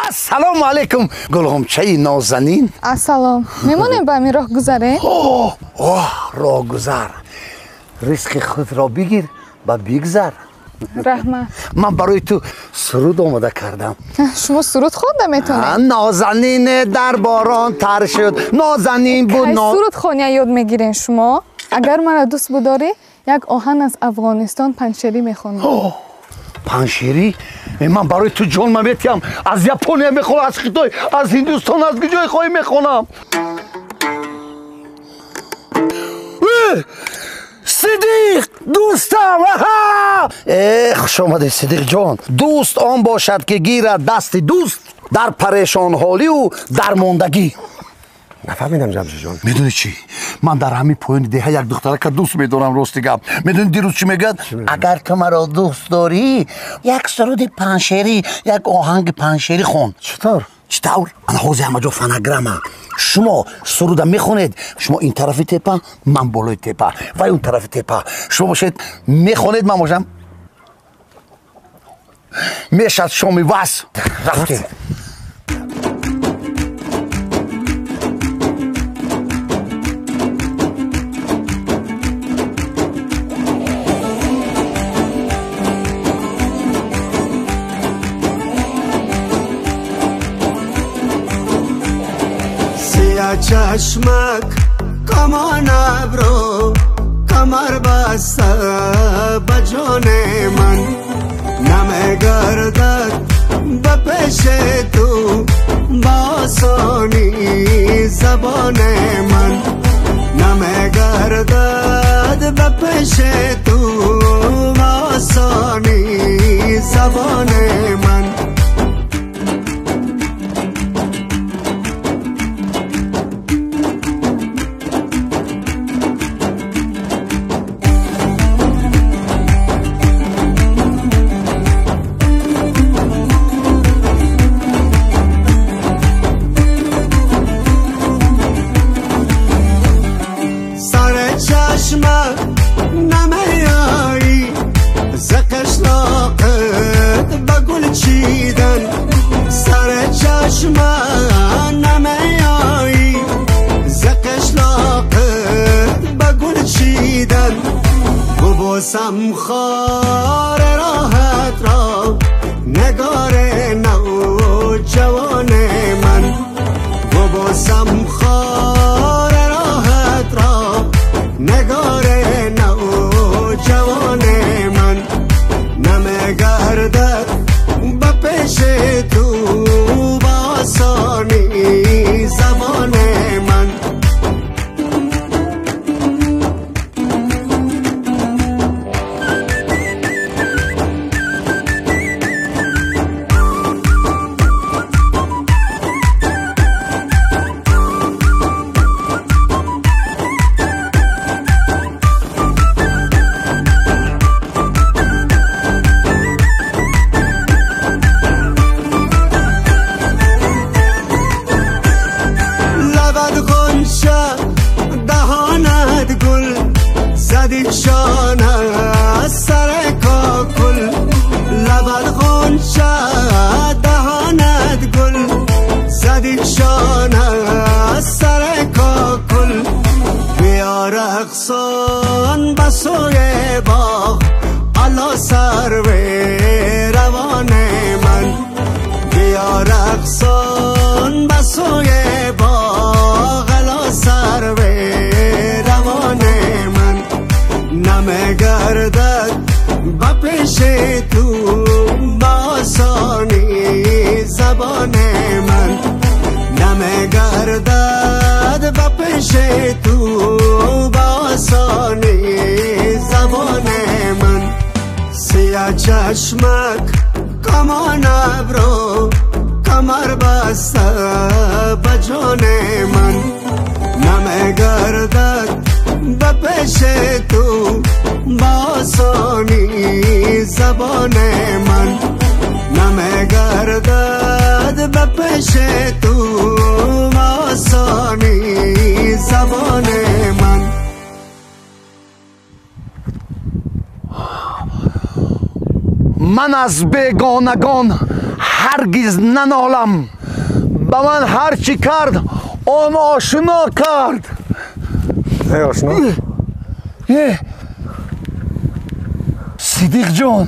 السلام علیکم گلغمچه نازنین. السلام. میمونیم با می راه گذره؟ راه گذر. رزق خود را بگیر و بگذر. رحمت. من برای تو سرود آماده کردم. شما سرود خونده میتونه؟ نازنین در باران تر شد. نازنین بود. سرود خونی یاد میگیرین شما؟ اگر مرا دوست بداری یک آهنگ از افغانستان پنشری میخونم. پنشری؟ من برای تو جان میتیم. از ژاپنیا میخونم، از خیتای، از هندوستان، از کجای خواهی میخونم. صدیق دوستم. خوش آمده صدیق جان. دوست آن باشد که گیرد دست دوست در پریشان حالی و درماندگی. نفهمیدم جمشید جان. میدونی چی؟ من در همین پایین دیگه یک دختره که دوست میدارم. راستی گپ میدونی دیروز چی میگه؟ اگر تو مرا دوست داری یک سرود پنشری، یک آهنگ پنشری خون. چطور؟ انا حوزه همه جا فنگرامه. شما سروده میخونید، شما این طرفی تپه، من بالای تپه و اون طرفی تپه. شما باشید میخونید، من باشم میشد شامی وس رفتیم. چشمک کمان ابرو کمر بسته به جان من نمیگردد به پیش تو با آسانی زبان من نمیگردد به پیش تو با آسانی زبان من سمخار راحت را نگار نو جوان من بابا سمخار راحت را نگار نو جوان من نمیگردد به پیش تو با آسانی زبان من رقصان بسوی باغ علا سر و روان من بیا رقصان بسوی باغ علا سر و روان من نمیگردد به پیش تو با آسانی زبان من نمیگردد به پیش تو با آسانی زبان من سیاه چشمک کمان ابرو کمر بسته به جان من نمیگردد به پیش تو با آسانی زبان من نمیگردد به پیش تو با آسانی زبان من من از بیگانگان هرگز ننالم. به من هر چی کرد آن آشنا کرد. ای آشنا صدیق جان